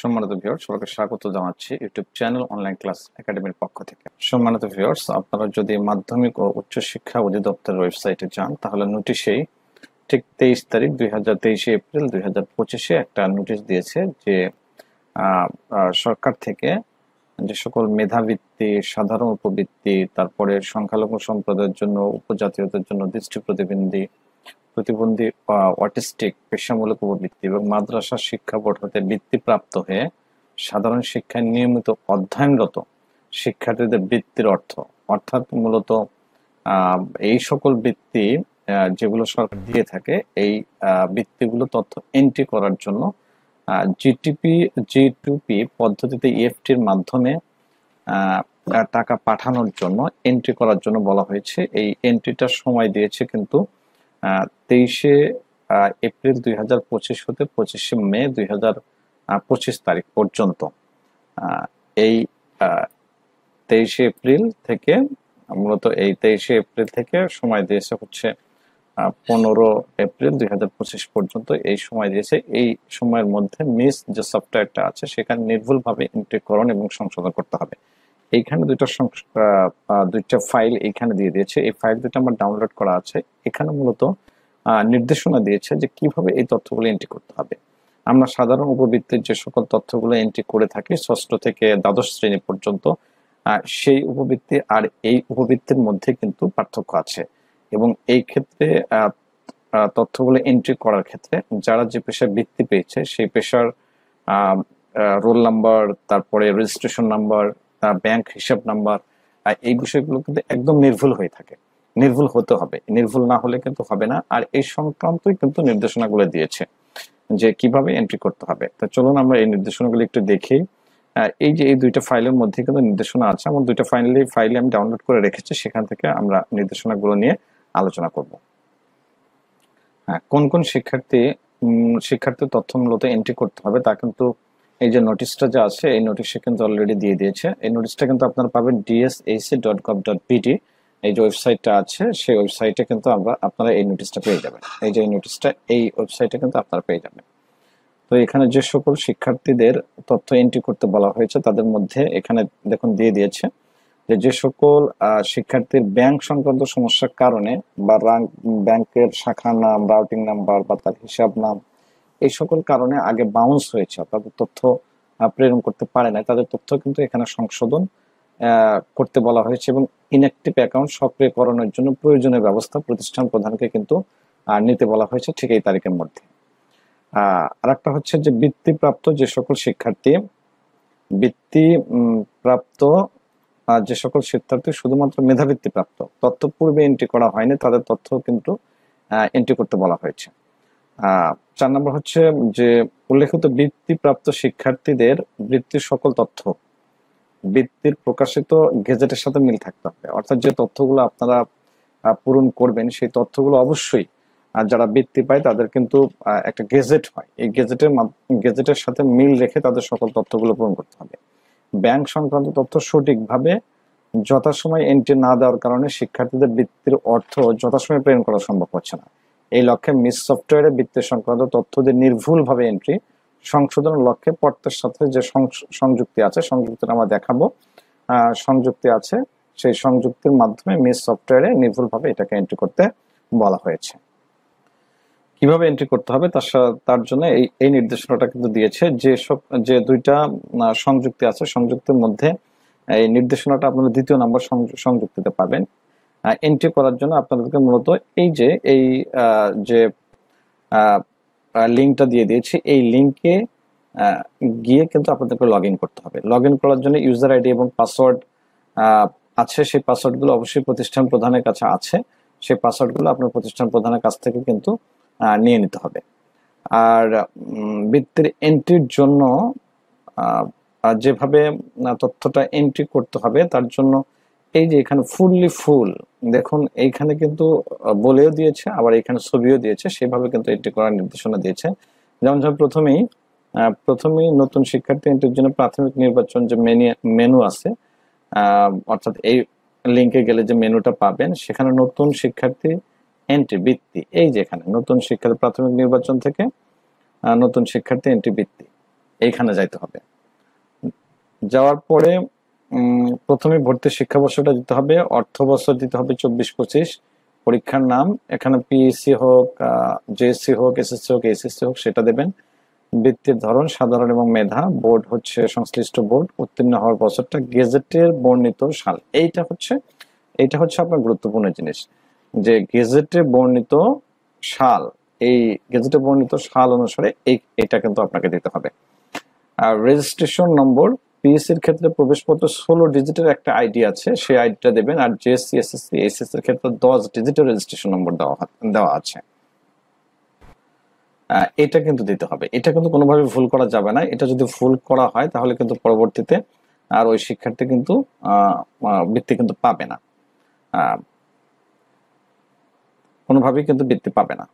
সম্মানিত ভিউয়ার্স, সবাইকে স্বাগত জানাচ্ছি ইউটিউব চ্যানেল অনলাইন ক্লাস একাডেমির পক্ষ থেকে। সম্মানিত ভিউয়ার্স, আপনারা যদি মাধ্যমিক ও উচ্চশিক্ষা অধিদপ্তরের ওয়েবসাইটে যান তাহলে নোটিশেই ঠিক 23 তারিখ 23 এপ্রিল 2025 একটা নোটিশ দিয়েছে যে সরকার থেকে যে সকল মেধাবৃত্তি, সাধারণ উপবৃত্তি, তারপরে সংখ্যালঘু সম্প্রদায়ের জন্য, উপজাতীয়দের জন্য দৃষ্টি প্রতিবন্ধী অটিস্টিক পেশামূলক উপবৃত্তি এবং মাদ্রাসা শিক্ষা বোর্ড হতে বৃত্তিপ্রাপ্ত হয়ে সাধারণ শিক্ষায় নিয়মিত অধ্যয়নরত শিক্ষার্থীদের বৃত্তির অর্থাৎ মূলত এই সকল বৃত্তি যেগুলো সরকার দিয়ে থাকে, এই বৃত্তিগুলো তথ্য এন্ট্রি করার জন্য G2P পদ্ধতিতে EFTর মাধ্যমে টাকা পাঠানোর জন্য এন্ট্রি করার জন্য বলা হয়েছে। এই এন্ট্রিটার সময় দিয়েছে কিন্তু 23 এপ্রিল 2025 হতে 25 মে 2025 তারিখ পর্যন্ত। এই 23 এপ্রিল থেকে মূলত এই 23 এপ্রিল থেকে সময় দিয়েছে হচ্ছে 15 এপ্রিল 2025 পর্যন্ত এই সময় দিয়েছে। এই সময়ের মধ্যে মিস যে সফটওয়্যারটা আছে সেখানে নির্ভুলভাবে এন্ট্রিকরণ এবং সংশোধন করতে হবে। এইখানে দুইটা ফাইল এইখানে দিয়ে দিয়েছে। এই ফাইল দুটো আমার ডাউনলোড করা আছে। এখানে মূলত নির্দেশনা দিয়েছে যে কিভাবে এই তথ্যগুলো এন্ট্রি করতে হবে। আমরা সাধারণ উপবৃত্তির যে সকল তথ্যগুলো এন্ট্রি করে থাকি ষষ্ঠ থেকে দ্বাদশ শ্রেণী পর্যন্ত, সেই উপবৃত্তি আর এই উপবৃত্তির মধ্যে কিন্তু পার্থক্য আছে এবং এই ক্ষেত্রে তথ্যগুলো এন্ট্রি করার ক্ষেত্রে যারা যে পেশায় বৃত্তি পেয়েছে সেই পেশার রোল নাম্বার, তারপরে রেজিস্ট্রেশন নাম্বার, ব্যাংক হিসাব নাম্বার, এই বিষয়গুলো কিন্তু একদম নির্ভুল হয়ে থাকে। নির্ভুল হতে হবে, নির্ভুল না হলে কিন্তু হবে না। আর এই সংক্রান্তই কিন্তু নির্দেশনাগুলো দিয়েছে যে কিভাবে এন্ট্রি করতে হবে। তো চলুন আমরা এই নির্দেশনাগুলো একটু দেখি। এই যে এই দুইটা ফাইলের মধ্যে কিন্তু নির্দেশনা আছে, আমার দুইটা ফাইলে আমি ডাউনলোড করে রেখেছি, সেখান থেকে আমরা নির্দেশনাগুলো নিয়ে আলোচনা করব। কোন কোন শিক্ষার্থীর তথ্য মূলত এন্ট্রি করতে হবে তা কিন্তু এই যে নোটিশটা যে আছে এই নোটিশে কিন্তু অলরেডি দিয়ে দিয়েছে। এই নোটিশটা কিন্তু আপনারা পাবেন dsac.gov.pt, এই যে ওয়েবসাইটটা আছে সেই ওয়েবসাইটে কিন্তু আপনারা এই নোটিশটা পেয়ে যাবেন। এই যে এই নোটিশটা এই ওয়েবসাইটে কিন্তু আপনারা পেয়ে যাবেন। তো এখানে যে সকল শিক্ষার্থীদের তথ্য এন্ট্রি করতে বলা হয়েছে তাদের মধ্যে এখানে দেখুন দিয়ে দিয়েছে যে সকল শিক্ষার্থীর ব্যাংক সংক্রান্ত সমস্যার কারণে বা ব্যাংকের শাখা নাম, রাউটিং নাম্বার বা তার হিসাব নাম, এই সকল কারণে আগে বাউন্স হয়েছে, তাদের তথ্য প্রেরণ করতে পারে না, তাদের তথ্য কিন্তু এখানে সংশোধন করতে বলা হয়েছে এবং ইনঅ্যাক্টিভ অ্যাকাউন্ট সক্রিয়করণের জন্য প্রয়োজনীয় ব্যবস্থা প্রতিষ্ঠান প্রধানকে কিন্তু নিতে বলা হয়েছে ঠিক এই তারিখের মধ্যে। আর একটা হচ্ছে যে বৃত্তিপ্রাপ্ত যে সকল শিক্ষার্থী শুধুমাত্র মেধাবৃত্তি প্রাপ্ত, তথ্য পূর্বে এন্ট্রি করা হয়নি, তাদের তথ্য কিন্তু এন্ট্রি করতে বলা হয়েছে। 4 নম্বর হচ্ছে যে উল্লেখিত বৃত্তিপ্রাপ্ত শিক্ষার্থীদের বৃত্তির সকল তথ্য বৃত্তির প্রকাশিত গেজেটের সাথে মিল থাকতে হবে। অর্থাৎ যে তথ্যগুলো আপনারা পূরণ করবেন সেই তথ্যগুলো অবশ্যই যারা বৃত্তি পায় তাদের কিন্তু একটা গেজেট হয়, এই গেজেটের সাথে মিল রেখে তাদের সকল তথ্যগুলো পূরণ করতে হবে। ব্যাংক সংক্রান্ত তথ্য সঠিকভাবে যথাসময় এন্ট্রি না দেওয়ার কারণে শিক্ষার্থীদের বৃত্তির অর্থ যথাসময়ে প্রেরণ করা সম্ভব হচ্ছে না। এই লক্ষ্যে মিস সফটওয়্যারে বৃত্তি সংক্রান্ত তথ্যদের নির্ভুলভাবে এন্ট্রি সংশোধনের লক্ষ্যে পর্তের সাথে যে সংযুক্তি আছে, সংযুক্তিটা আমরা দেখাবো, সংযুক্তি আছে, সেই সংযুক্তির মাধ্যমে মিস সফটওয়্যারে নির্ভুলভাবে এটাকে এন্ট্রি করতে বলা হয়েছে। কিভাবে এন্ট্রি করতে হবে তার জন্য এই নির্দেশনাটা কিন্তু দিয়েছে। যে দুইটা সংযুক্তি আছে, সংযুক্তির মধ্যে এই নির্দেশনাটা আপনারা 2য় নম্বর সংযুক্তিতে পাবেন। এন্ট্রি করার জন্য আপনাদেরকে মূলত এই যে লিঙ্কটা দিয়ে দিয়েছি, এই লিঙ্কে গিয়ে কিন্তু আপনাদেরকে লগ ইন করতে হবে। লগ ইন করার জন্য ইউজার আইডি এবং পাসওয়ার্ড আছে, সেই পাসওয়ার্ডগুলো অবশ্যই প্রতিষ্ঠান প্রধানের কাছে আছে, সেই পাসওয়ার্ডগুলো আপনার প্রতিষ্ঠান প্রধানের কাছ থেকে কিন্তু নিয়ে নিতে হবে। আর বৃত্তির এন্ট্রির জন্য যেভাবে তথ্যটা এন্ট্রি করতে হবে তার জন্য এই যে এখানে ফুল দেখুন, এইখানে কিন্তু বলেও দিয়েছে, আবার এখানে ছবিও দিয়েছে, সেভাবে কিন্তু এন্ট্রি করার নির্দেশনা দিয়েছে। যেমন প্রথমেই নতুন শিক্ষার্থী এন্ট্রির জন্য প্রাথমিক নির্বাচন যে মেনু আছে, অর্থাৎ এই লিঙ্কে গেলে যে মেনুটা পাবেন সেখানে নতুন শিক্ষার্থী এন্ট্রি বৃত্তি, এই যে এখানে নতুন শিক্ষার্থী প্রাথমিক নির্বাচন থেকে নতুন শিক্ষার্থী এন্ট্রি বৃত্তি, এইখানে যাইতে হবে। যাওয়ার পরে প্রথমে ভর্তি শিক্ষাবর্ষটা দিতে হবে, অর্থ বছর দিতে হবে 24-25, পরীক্ষার নাম এখানে পিএসসি হোক, জেএসসি হোক, এসএসসি হোক, এইচএসসি হোক সেটা দেবেন। বৃত্তির ধরন সাধারণ এবং মেধা, বোর্ড হচ্ছে সংশ্লিষ্ট বোর্ড, উত্তীর্ণ হওয়ার বছরটা, গেজেটের বর্ণিত সাল। এইটা হচ্ছে আপনার গুরুত্বপূর্ণ জিনিস, যে গেজেটে বর্ণিত সাল, এই গেজেটে বর্ণিত সাল অনুসারে এটা কিন্তু আপনাকে দিতে হবে। আর রেজিস্ট্রেশন নম্বর, পিএসসির ক্ষেত্রে প্রবেশপত্র 16 ডিজিটের একটা আইডি আছে, সেই আইডিটা দেবেন। আর জেএসসি, এসএসসি, এইচএসসি এর ক্ষেত্রে 10 ডিজিটের রেজিস্ট্রেশন নম্বর দেওয়া আছে, এটা কিন্তু দিতে হবে। এটা কিন্তু কোনোভাবে ভুল করা যাবে না। এটা যদি ভুল করা হয় তাহলে কিন্তু পরবর্তীতে আর ওই শিক্ষার্থী কিন্তু বৃত্তি কিন্তু পাবে না, কোনোভাবেই কিন্তু বৃত্তি পাবে না।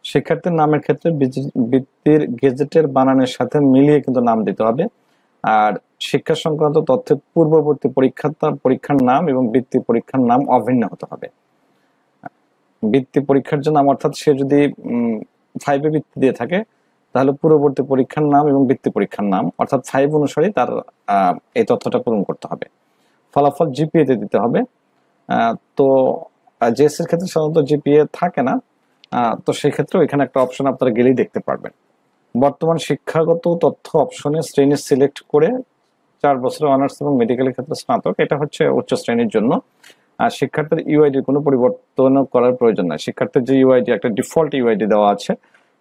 শিক্ষার্থীর নামের ক্ষেত্রে বৃত্তির গেজেটের বানানের সাথে মিলিয়ে কিন্তু নাম দিতে হবে। আর শিক্ষা সংক্রান্ত তথ্যের পূর্ববর্তী পরীক্ষার নাম এবং বৃত্তি পরীক্ষার নাম অভিন্ন হতে হবে। বৃত্তি পরীক্ষার যে নাম, অর্থাৎ সে যদি 5 বৃত্তি দিয়ে থাকে তাহলে পূর্ববর্তী পরীক্ষার নাম এবং বৃত্তি পরীক্ষার নাম অর্থাৎ 5 অনুসারে তার এই তথ্যটা পূরণ করতে হবে। ফলাফল জিপিএ তে দিতে হবে। তো জেএস এর ক্ষেত্রে সাধারণত জিপিএ থাকে না, তো সেই ক্ষেত্রে এখানে একটা অপশন আপনারা গেলেই দেখতে পারবেন। বর্তমান শিক্ষাগত তথ্য অপশনে শ্রেণী সিলেক্ট করে 4 বছরের অনার্স এবং মেডিকেলের ক্ষেত্রে স্নাতক, এটা হচ্ছে উচ্চ শ্রেণীর জন্য। আর শিক্ষার্থীর ইউআইডির কোনো পরিবর্তন করার প্রয়োজন নাই। শিক্ষার্থীর যে ইউআইডি, একটা ডিফল্ট ইউআইডি দেওয়া আছে,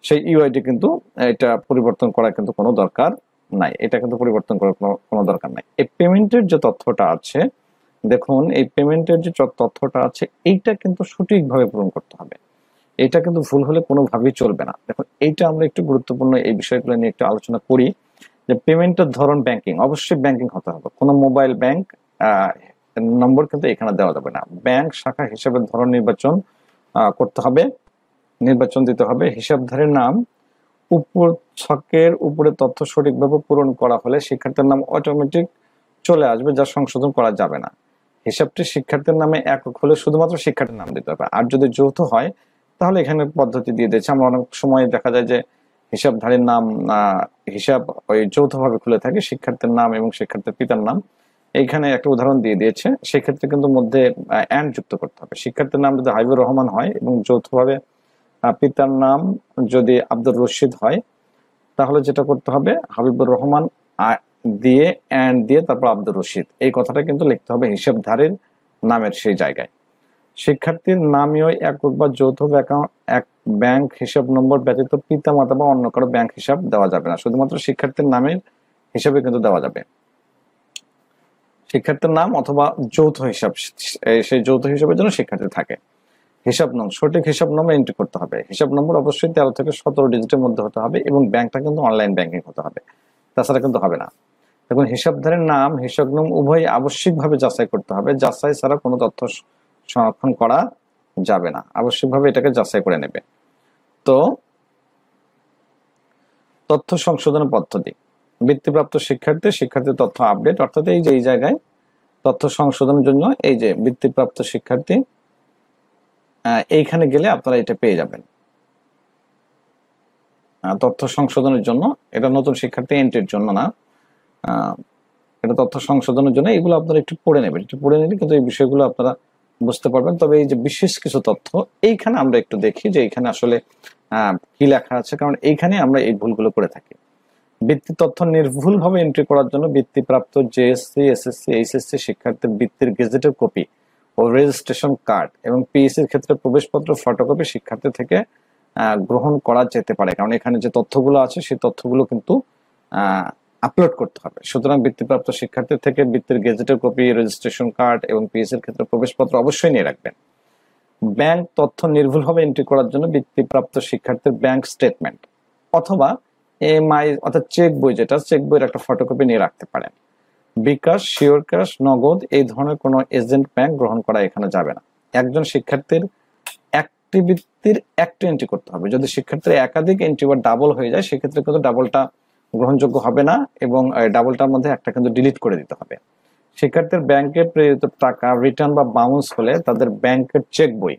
সেই ইউআইডি কিন্তু এটা পরিবর্তন করার কিন্তু কোনো দরকার নাই, এটা কিন্তু পরিবর্তন করার কোনো দরকার নাই। এই পেমেন্টের যে তথ্যটা আছে, দেখুন এই পেমেন্টের যে তথ্যটা আছে এইটা কিন্তু সঠিকভাবে পূরণ করতে হবে। এটা কিন্তু ভুল হলে কোনোভাবেই চলবে না। দেখুন এইটা আমরা একটু গুরুত্বপূর্ণ এই বিষয়গুলো নিয়ে একটু আলোচনা করি। যে পেমেন্টের ধরন ব্যাংকিং, অবশ্যই ব্যাংকিং হতে হবে, কোনো মোবাইল ব্যাংক নম্বর কিন্তু এখানে দেওয়া যাবে না। ব্যাংক শাখা হিসাবের ধরন নির্বাচন করতে হবে, নির্বাচন দিতে হবে। হিসাবধারীর নাম উপর ছকের উপরে তথ্য সঠিকভাবে পূরণ করা হলে শিক্ষার্থীর নাম অটোমেটিক চলে আসবে, যা সংশোধন করা যাবে না। হিসাবটি শিক্ষার্থীর নামে একক হলে শুধুমাত্র শিক্ষার্থীর নাম দিতে হবে। আর যদি যৌথ হয় তাহলে এখানে পদ্ধতি দিয়ে দিয়েছে। আমরা অনেক সময় দেখা যায় যে হিসাবধারীর নাম হিসাব ওই যৌথভাবে খুলে থাকে, শিক্ষার্থীর নাম এবং শিক্ষার্থীর পিতার নাম। এইখানে একটা উদাহরণ দিয়ে দিয়েছে, সেক্ষেত্রে কিন্তু মধ্যে অ্যান্ড যুক্ত করতে হবে। শিক্ষার্থীর নাম যদি হাবিবুর রহমান হয় এবং যৌথভাবে পিতার নাম যদি আব্দুর রশিদ হয়, তাহলে যেটা করতে হবে হাবিবুর রহমান দিয়ে অ্যান্ড দিয়ে তারপর আব্দুর রশিদ, এই কথাটা কিন্তু লিখতে হবে হিসাবধারীর নামের সেই জায়গায়। শিক্ষার্থীর নামীয় একক বা যৌথ এক ব্যাংক হিসাব নম্বর ব্যতীত পিতা মাতা বা অন্য কারো ব্যাংক হিসাব দেওয়া যাবে না, শুধুমাত্র শিক্ষার্থীর নামের হিসাবে কিন্তু দেওয়া যাবে। শিক্ষার্থীর নাম অথবা যৌথ হিসাব, সেই যৌথ হিসাবের জন্য শিক্ষার্থী থাকে। হিসাব নং, সঠিক হিসাব নম্বর এন্ট্রি করতে হবে। হিসাব নম্বর অবশ্যই 13 থেকে 17 ডিজিটের মধ্যে হতে হবে এবং ব্যাংকটা কিন্তু অনলাইন ব্যাংকিং হতে হবে, তাছাড়া কিন্তু হবে না। দেখুন হিসাবধারীর নাম হিসাব নং উভয় আবশ্যিকভাবে যাচাই করতে হবে, যাচাই ছাড়া কোনো তথ্য সংরক্ষণ করা যাবে না, আবশ্যিকভাবে এটাকে যাচাই করে নেবে। তো তথ্য সংশোধনের পদ্ধতি, বৃত্তিপ্রাপ্ত শিক্ষার্থীর তথ্য আপডেট, অর্থাৎ এই যে এই জায়গায় তথ্য সংশোধনের জন্য এই যে বৃত্তিপ্রাপ্ত শিক্ষার্থী, এইখানে গেলে আপনারা এটা পেয়ে যাবেন। তথ্য সংশোধনের জন্য, এটা নতুন শিক্ষার্থী এন্ট্রির জন্য না, এটা তথ্য সংশোধনের জন্য। এগুলো আপনারা একটু পড়ে নেবেন, একটু পড়ে নিলে কিন্তু এই বিষয়গুলো আপনারা বুঝতে পারবেন। তবে এই যে বিশেষ কিছু তথ্য এইখানে আমরা একটু দেখি যে এইখানে আসলে কি লেখা আছে, কারণ এইখানে আমরা এই ভুলগুলো করে থাকি। বৃত্তি তথ্য নির্ভুলভাবে এন্ট্রি করার জন্য বৃত্তিপ্রাপ্ত জেএসসি, এসএসসি, এইচএসসি শিক্ষার্থীর বৃত্তির গেজেটের কপি ও রেজিস্ট্রেশন কার্ড এবং পিএসসির ক্ষেত্রে প্রবেশপত্র ফটোকপি শিক্ষার্থী থেকে গ্রহণ করা যেতে পারে, কারণ এখানে যে তথ্যগুলো আছে সেই তথ্যগুলো কিন্তু আপলোড করতে হবে। সুতরাং বৃত্তিপ্রাপ্ত শিক্ষার্থীর থেকে বৃত্তির গেজেটের কপি, রেজিস্ট্রেশন কার্ড এবং পিএসসির ক্ষেত্রে প্রবেশপত্র অবশ্যই নিয়ে রাখবেন। ব্যাংক তথ্য নির্ভুলভাবে এন্ট্রি করার জন্য বৃত্তিপ্রাপ্ত শিক্ষার্থীর ব্যাংক স্টেটমেন্ট অথবা এমআই অর্থাৎ চেক বই, যেটা চেক বইয়ের একটা ফটোকপি নিয়ে রাখতে পারেন। বিকাশ, শিওর ক্যাশ, নগদ এই ধরনের কোনো এজেন্ট ব্যাংক গ্রহণ করা এখানে যাবে না। একজন শিক্ষার্থীর একটি বৃত্তির একটা এন্ট্রি করতে হবে। যদি শিক্ষার্থীর একাধিক এন্ট্রি বা ডাবল হয়ে যায় সেক্ষেত্রে কিন্তু ডাবলটা গ্রহণযোগ্য হবে না এবং ডাবলটার মধ্যে একটা কিন্তু ডিলিট করে দিতে হবে। শিক্ষার্থীর ব্যাংকে প্রেরিত টাকা রিটার্ন বা বাউন্স হলে তাদের ব্যাংকের চেক বই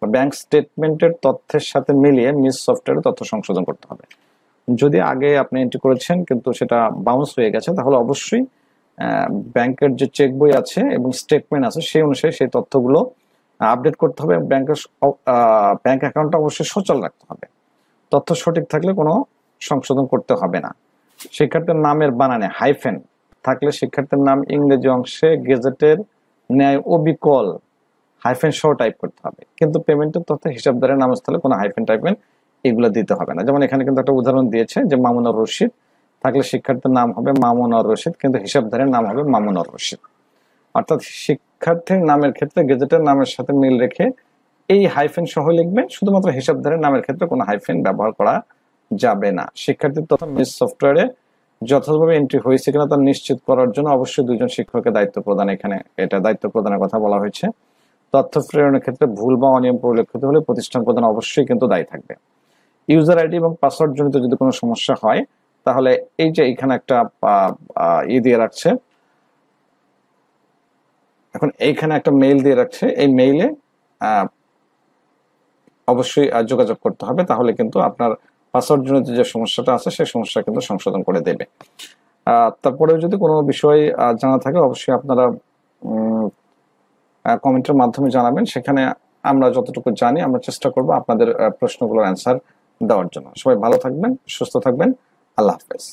বা ব্যাংক স্টেটমেন্টের তথ্যের সাথে মিলিয়ে মিস সফটওয়্যারে তথ্য সংশোধন করতে হবে। যদি আগে আপনি এন্ট্রি করেছেন কিন্তু সেটা বাউন্স হয়ে গেছে, তাহলে অবশ্যই ব্যাংকের যে চেক বই আছে এবং স্টেটমেন্ট আছে সেই অনুসারে সেই তথ্যগুলো আপডেট করতে হবে। ব্যাংকের ব্যাংক অ্যাকাউন্টটা অবশ্যই সচল রাখতে হবে। তথ্য সঠিক থাকলে কোনো সংশোধন করতে হবে না। শিক্ষার্থীর নামের বানানে হাইফেন থাকলে শিক্ষার্থীর নাম ইংরেজি অংশে গেজেটের ন্যায় অবিকল হাইফেন সহ টাইপ করতে হবে, কিন্তু পেমেন্টের তথ্য হিসাবদারের নামস্থলে কোনো হাইফেন টাইফেন এগুলো দিতে হবে না। যেমন এখানে কিন্তু একটা উদাহরণ দিয়েছে যে মামুনুর রশিদ থাকলে শিক্ষার্থীর নাম হবে মামুনুর রশিদ, কিন্তু হিসাবদারের নাম হবে মামুনুর রশিদ। অর্থাৎ শিক্ষার্থীর নামের ক্ষেত্রে গেজেটের নামের সাথে মিল রেখে এই হাইফেন সহ লিখবে, শুধুমাত্র হিসাবদারের নামের ক্ষেত্রে কোনো হাইফেন ব্যবহার করা যাবে না। শিক্ষার্থীর তথ্য নিজ সফটওয়্যারে যথাযথভাবে এন্ট্রি হয়েছে কিনা তা নিশ্চিত করার জন্য অবশ্যই দুইজন শিক্ষকের দায়িত্ব প্রদান, এখানে এটা দায়িত্ব প্রদানের কথা বলা হয়েছে। তথ্য প্রেরণের ক্ষেত্রে ভুল বা অনিয়ম পরিলক্ষিত হলে প্রতিষ্ঠান প্রধান অবশ্যই কিন্তু দায়ী থাকবে। ইউজার আইডি এবং পাসওয়ার্ড জনিত যদি কোনো সমস্যা হয় তাহলে এই যে এখানে একটা দিয়ে রাখছে, এখন এইখানে একটা মেইল দিয়ে রাখছে, এই মেইলে অবশ্যই যোগাযোগ করতে হবে, তাহলে কিন্তু আপনার পাসওয়ার্ড জনিত যে সমস্যাটা আছে সেই সমস্যা কিন্তু সংশোধন করে দেবে। তারপরেও যদি কোনো বিষয় জানা থাকে অবশ্যই আপনারা কমেন্টের মাধ্যমে জানাবেন, সেখানে আমরা যতটুকু জানি আমরা চেষ্টা করব আপনাদের প্রশ্নগুলোর অ্যান্সার দেওয়ার জন্য। সবাই ভালো থাকবেন, সুস্থ থাকবেন, আল্লাহ হাফেজ।